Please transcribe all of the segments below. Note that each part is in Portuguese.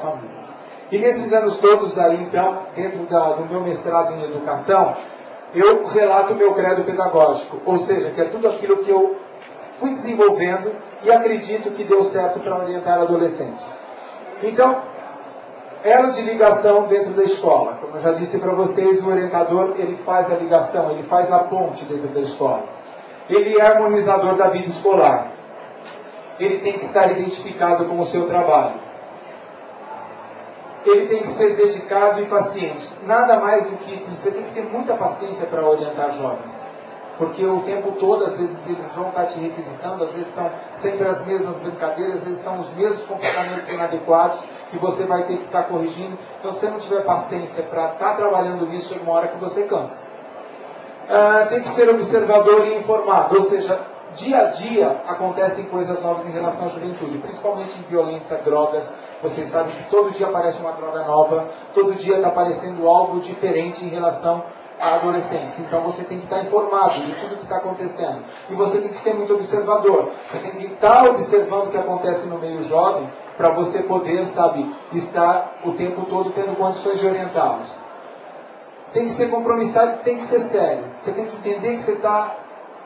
família. E nesses anos todos aí, então, dentro do meu mestrado em educação, eu relato o meu credo pedagógico, ou seja, que é tudo aquilo que eu fui desenvolvendo e acredito que deu certo para orientar adolescentes. Então, elo de ligação dentro da escola. Como eu já disse para vocês, o orientador, ele faz a ligação, ele faz a ponte dentro da escola. Ele é harmonizador da vida escolar. Ele tem que estar identificado com o seu trabalho. Ele tem que ser dedicado e paciente. Nada mais do que você tem que ter muita paciência para orientar jovens. Porque o tempo todo, às vezes, eles vão estar te requisitando, às vezes são sempre as mesmas brincadeiras, às vezes são os mesmos comportamentos inadequados que você vai ter que estar corrigindo. Então, se você não tiver paciência para estar trabalhando nisso, chega uma hora que você cansa. Tem que ser observador e informado, ou seja, dia a dia acontecem coisas novas em relação à juventude, principalmente em violência, drogas. Vocês sabem que todo dia aparece uma droga nova, todo dia está aparecendo algo diferente em relação a adolescentes. Então você tem que estar informado de tudo que está acontecendo. E você tem que ser muito observador. Você tem que estar observando o que acontece no meio jovem para você poder, estar o tempo todo tendo condições de orientá-los. Tem que ser compromissado, tem que ser sério. Você tem que entender que você está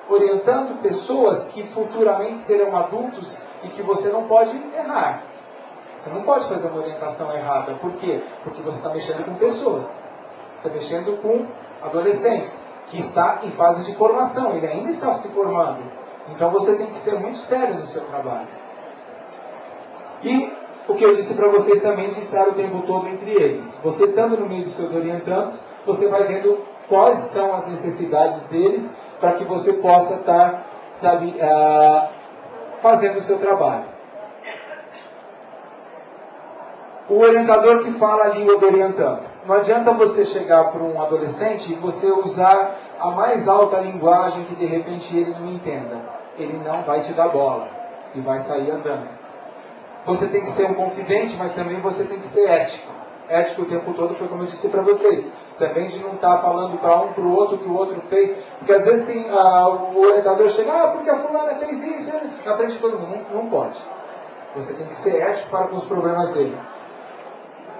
orientando pessoas que futuramente serão adultos e que você não pode errar. Você não pode fazer uma orientação errada. Por quê? Porque você está mexendo com pessoas. Está mexendo com adolescentes, que está em fase de formação, ele ainda está se formando. Então você tem que ser muito sério no seu trabalho. E o que eu disse para vocês também de estar o tempo todo entre eles. Você estando no meio dos seus orientandos, você vai vendo quais são as necessidades deles para que você possa estar, fazendo o seu trabalho. O orientador que fala a língua do orientando. Não adianta você chegar para um adolescente e você usar a mais alta linguagem que de repente ele não entenda. Ele não vai te dar bola e vai sair andando. Você tem que ser um confidente, mas também você tem que ser ético. Ético o tempo todo foi como eu disse para vocês. Também de não estar falando para um, para o outro, que o outro fez. Porque às vezes tem, o orientador chega, porque a fulana fez isso, na frente de todo mundo. Não pode. Você tem que ser ético para com os problemas dele.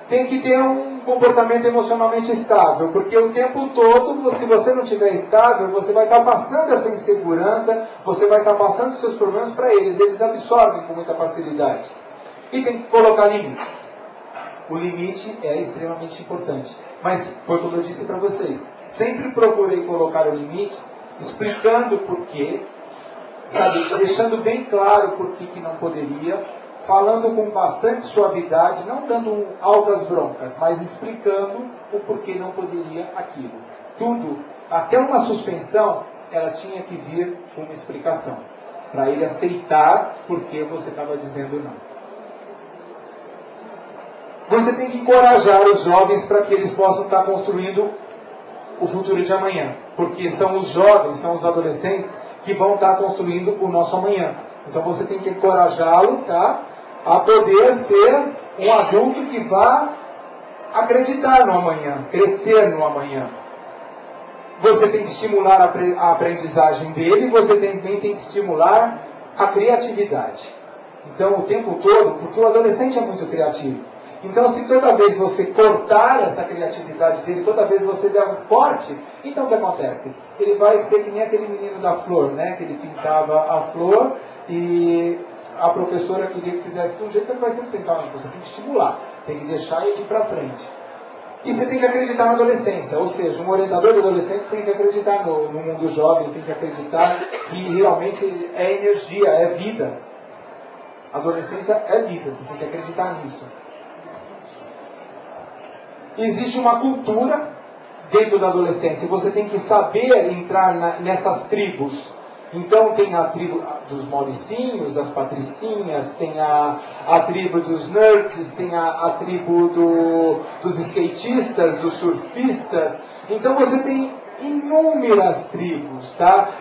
Tem que ter um comportamento emocionalmente estável, porque o tempo todo, se você não estiver estável, você vai estar passando essa insegurança, você vai estar passando os seus problemas para eles, eles absorvem com muita facilidade. E tem que colocar limites. O limite é extremamente importante. Mas foi como eu disse para vocês, sempre procurei colocar o limite, explicando o porquê, deixando bem claro por que não poderia, falando com bastante suavidade, não dando altas broncas, mas explicando o porquê não poderia aquilo. Tudo, até uma suspensão, ela tinha que vir com uma explicação, para ele aceitar porque você estava dizendo não. Você tem que encorajar os jovens para que eles possam estar construindo o futuro de amanhã, porque são os jovens, são os adolescentes que vão estar construindo o nosso amanhã. Então você tem que encorajá-lo, a poder ser um adulto que vá acreditar no amanhã, crescer no amanhã. Você tem que estimular a aprendizagem dele, você também tem que estimular a criatividade. Então, o tempo todo, porque o adolescente é muito criativo. Então, se toda vez você cortar essa criatividade dele, toda vez você der um corte, então o que acontece? Ele vai ser que nem aquele menino da flor, que ele pintava a flor e a professora queria que fizesse de um jeito que ele vai sempre sentar. Você tem que estimular, tem que deixar ele ir para frente. E você tem que acreditar na adolescência, ou seja, um orientador de adolescente tem que acreditar no mundo jovem, tem que acreditar que realmente é energia, é vida. A adolescência é vida, você tem que acreditar nisso. Existe uma cultura dentro da adolescência, você tem que saber entrar nessas tribos. Então tem a tribo dos Mauricinhos, das Patricinhas, tem a tribo dos nerds, tem a tribo dos skatistas, dos surfistas. Então você tem inúmeras tribos,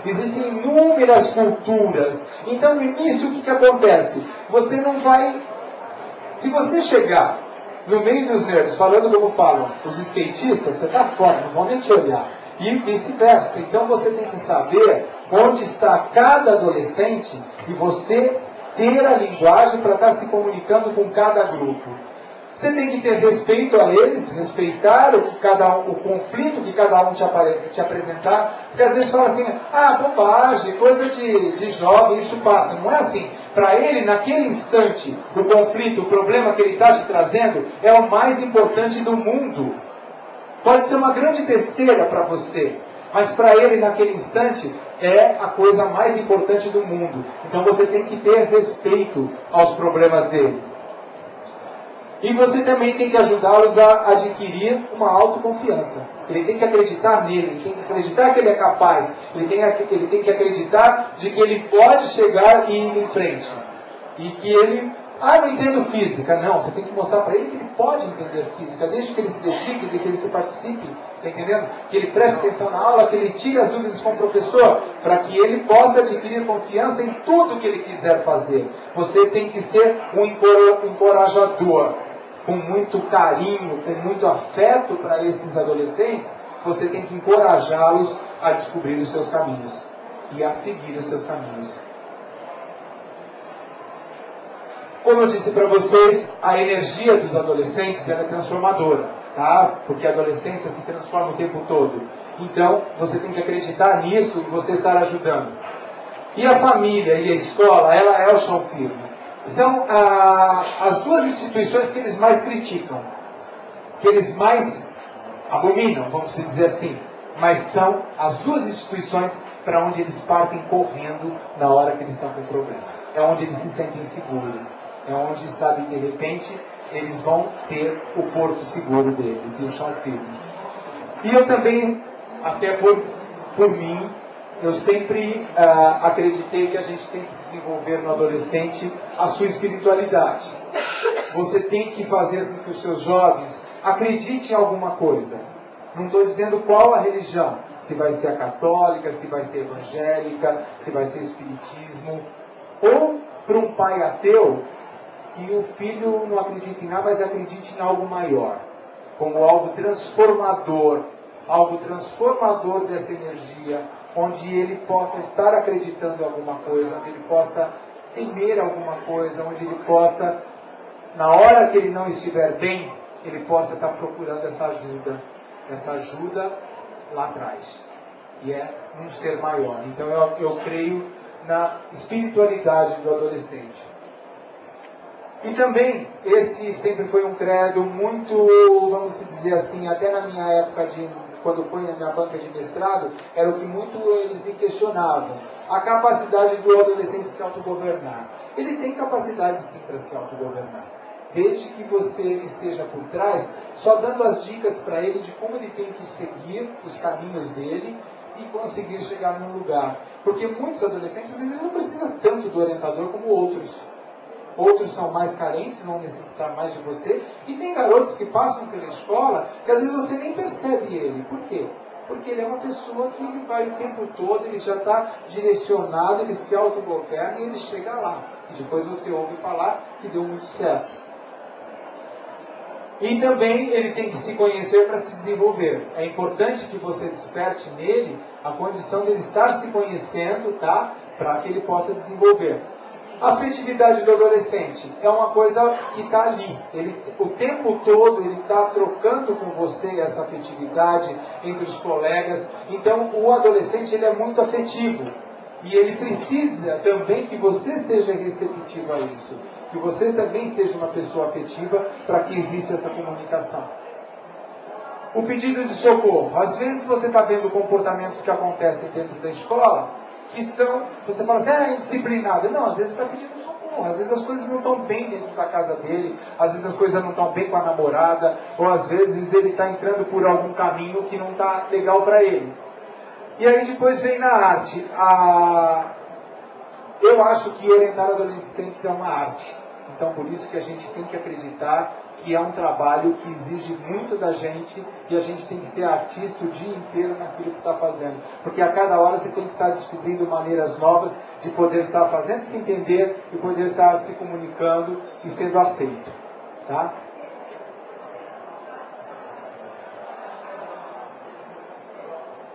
Existem inúmeras culturas. Então no início o que acontece? Você não vai... Se você chegar no meio dos nerds, falando como falam os skatistas, você está fora, não vão nem te olhar. E vice-versa. Então você tem que saber onde está cada adolescente e você ter a linguagem para estar se comunicando com cada grupo. Você tem que ter respeito a eles, respeitar o conflito que cada um te apresentar, porque às vezes fala assim, bobagem, coisa de jovem, isso passa. Não é assim. Para ele, naquele instante, o conflito, o problema que ele está te trazendo, é o mais importante do mundo. Pode ser uma grande besteira para você, mas para ele, naquele instante, é a coisa mais importante do mundo. Então você tem que ter respeito aos problemas dele. E você também tem que ajudá-los a adquirir uma autoconfiança. Ele tem que acreditar nele, ele tem que acreditar que ele é capaz, ele tem que acreditar de que ele pode chegar e ir em frente. E que ele, não entendo física. Não, você tem que mostrar para ele que ele pode entender física, desde que ele se dedique, desde que ele se participe, está entendendo? Que ele preste atenção na aula, que ele tire as dúvidas com o professor, para que ele possa adquirir confiança em tudo que ele quiser fazer. Você tem que ser um encorajador. Com muito carinho, com muito afeto para esses adolescentes, você tem que encorajá-los a descobrir os seus caminhos e a seguir os seus caminhos. Como eu disse para vocês, a energia dos adolescentes ela é transformadora, tá? Porque a adolescência se transforma o tempo todo. Então, você tem que acreditar nisso e você estar ajudando. E a família e a escola, ela é o chão firme. São as duas instituições que eles mais criticam, que eles mais abominam, vamos dizer assim. Mas são as duas instituições para onde eles partem correndo na hora que eles estão com problema. É onde eles se sentem seguros. É onde, sabe, de repente, eles vão ter o porto seguro deles e o chão firme. E eu também, até por mim, eu sempre acreditei que a gente tem que desenvolver no adolescente a sua espiritualidade. Você tem que fazer com que os seus jovens acreditem em alguma coisa. Não estou dizendo qual a religião. Se vai ser a católica, se vai ser evangélica, se vai ser espiritismo. Ou para um pai ateu, que o filho não acredita em nada, mas acredite em algo maior. Como algo transformador. Algo transformador dessa energia, onde ele possa estar acreditando em alguma coisa, onde ele possa temer alguma coisa, onde ele possa, na hora que ele não estiver bem, ele possa estar procurando essa ajuda lá atrás. E é um ser maior. Então eu creio na espiritualidade do adolescente. E também, esse sempre foi um credo muito, vamos dizer assim, até na minha época quando foi na minha banca de mestrado, era o que muito eles me questionavam. A capacidade do adolescente se autogovernar. Ele tem capacidade sim para se autogovernar. Desde que você esteja por trás, só dando as dicas para ele de como ele tem que seguir os caminhos dele e conseguir chegar num lugar. Porque muitos adolescentes, às vezes, não precisam tanto do orientador como outros. Outros são mais carentes, vão necessitar mais de você. E tem garotos que passam pela escola que às vezes você nem percebe ele. Por quê? Porque ele é uma pessoa que ele vai o tempo todo, ele já está direcionado, ele se autogoverna e ele chega lá. E depois você ouve falar que deu muito certo. E também ele tem que se conhecer para se desenvolver. É importante que você desperte nele a condição de ele estar se conhecendo, tá? Para que ele possa desenvolver. A afetividade do adolescente é uma coisa que está ali. O tempo todo ele está trocando com você essa afetividade entre os colegas. Então o adolescente ele é muito afetivo. E ele precisa também que você seja receptivo a isso. Que você também seja uma pessoa afetiva para que exista essa comunicação. O pedido de socorro. Às vezes você está vendo comportamentos que acontecem dentro da escola que são, você fala assim, é indisciplinado. Não, às vezes está pedindo socorro, às vezes as coisas não estão bem dentro da casa dele, às vezes as coisas não estão bem com a namorada, ou às vezes ele está entrando por algum caminho que não está legal para ele. E aí depois vem na arte. Eu acho que orientar adolescentes é uma arte. Então por isso que a gente tem que acreditar que é um trabalho que exige muito da gente e a gente tem que ser artista o dia inteiro naquilo que está fazendo. Porque a cada hora você tem que estar descobrindo maneiras novas de poder estar fazendo se entender e poder estar se comunicando e sendo aceito. Tá?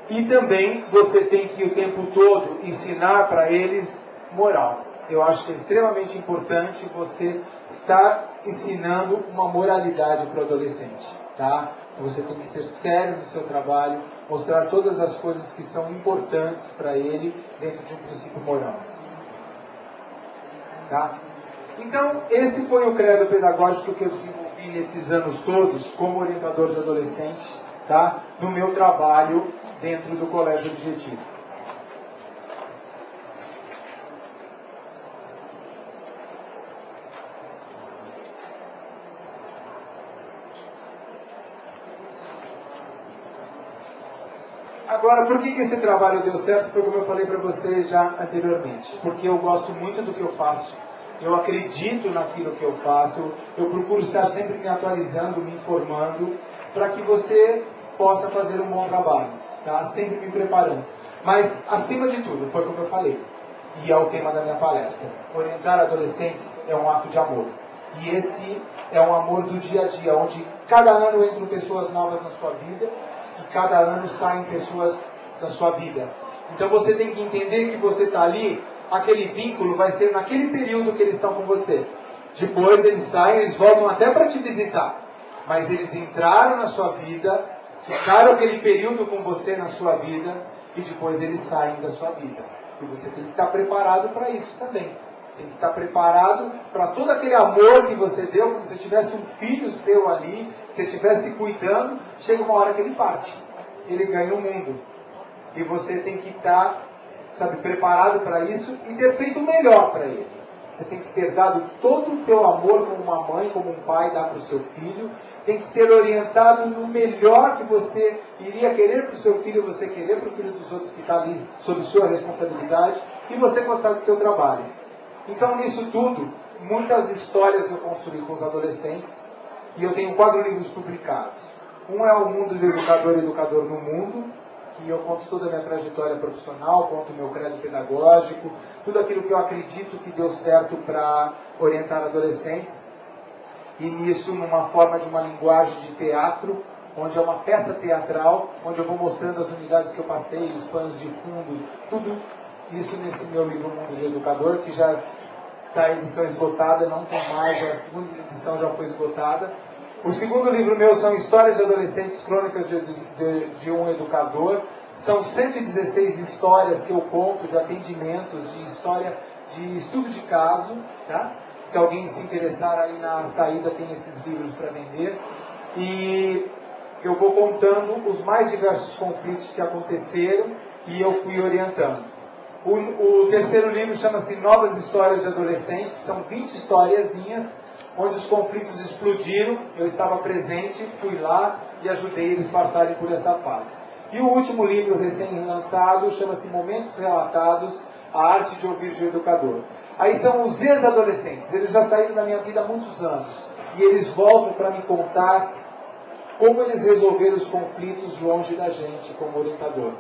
E também você tem que o tempo todo ensinar para eles moral. eu acho que é extremamente importante você estar ensinando uma moralidade para o adolescente, tá? Você tem que ser sério no seu trabalho, mostrar todas as coisas que são importantes para ele dentro de um princípio moral. Tá? Então, esse foi o credo pedagógico que eu desenvolvi nesses anos todos como orientador de adolescente, tá? No meu trabalho dentro do Colégio Objetivo. Agora, por que esse trabalho deu certo? Foi como eu falei para vocês já anteriormente. Porque eu gosto muito do que eu faço, eu acredito naquilo que eu faço, eu procuro estar sempre me atualizando, me informando, para que você possa fazer um bom trabalho, tá? Sempre me preparando. Mas, acima de tudo, foi como eu falei, e é o tema da minha palestra, orientar adolescentes é um ato de amor. E esse é um amor do dia a dia, onde cada ano entram pessoas novas na sua vida, e cada ano saem pessoas da sua vida. Então você tem que entender que você está ali, aquele vínculo vai ser naquele período que eles estão com você. Depois eles saem, eles voltam até para te visitar. Mas eles entraram na sua vida, ficaram aquele período com você na sua vida, e depois eles saem da sua vida. E você tem que estar preparado para isso também. Você tem que estar preparado para todo aquele amor que você deu, como se tivesse um filho seu ali, se você estivesse cuidando, chega uma hora que ele parte. Ele ganha o mundo. E você tem que estar, preparado para isso e ter feito o melhor para ele. Você tem que ter dado todo o teu amor como uma mãe, como um pai dá para o seu filho. Tem que ter orientado no melhor que você iria querer para o seu filho, você querer para o filho dos outros que está ali sob sua responsabilidade, e você gostar do seu trabalho. Então, nisso tudo, muitas histórias eu construí com os adolescentes, e eu tenho 4 livros publicados. Um é O Mundo do Educador e Educador no Mundo, que eu conto toda a minha trajetória profissional, conto o meu credo pedagógico, tudo aquilo que eu acredito que deu certo para orientar adolescentes. E nisso, numa forma de uma linguagem de teatro, onde é uma peça teatral, onde eu vou mostrando as unidades que eu passei, os panos de fundo, tudo isso nesse meu livro Mundo do Educador, que já está a edição esgotada, não tem mais, a segunda edição já foi esgotada. O segundo livro meu são Histórias de Adolescentes, Crônicas de um Educador. São 116 histórias que eu conto de atendimentos, de história, de estudo de caso, tá? Se alguém se interessar, aí na saída tem esses livros para vender. E eu vou contando os mais diversos conflitos que aconteceram e eu fui orientando. O terceiro livro chama-se Novas Histórias de Adolescentes. São 20 historiazinhas onde os conflitos explodiram. Eu estava presente, fui lá e ajudei eles a passarem por essa fase. E o último livro recém-lançado chama-se Momentos Relatados, a Arte de Ouvir de Educador. Aí são os ex-adolescentes. Eles já saíram da minha vida há muitos anos. E eles voltam para me contar como eles resolveram os conflitos longe da gente, como orientador.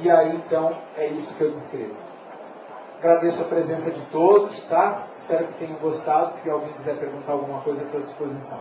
E aí, então, é isso que eu descrevo. Agradeço a presença de todos, tá? Espero que tenham gostado. Se alguém quiser perguntar alguma coisa, estou à disposição.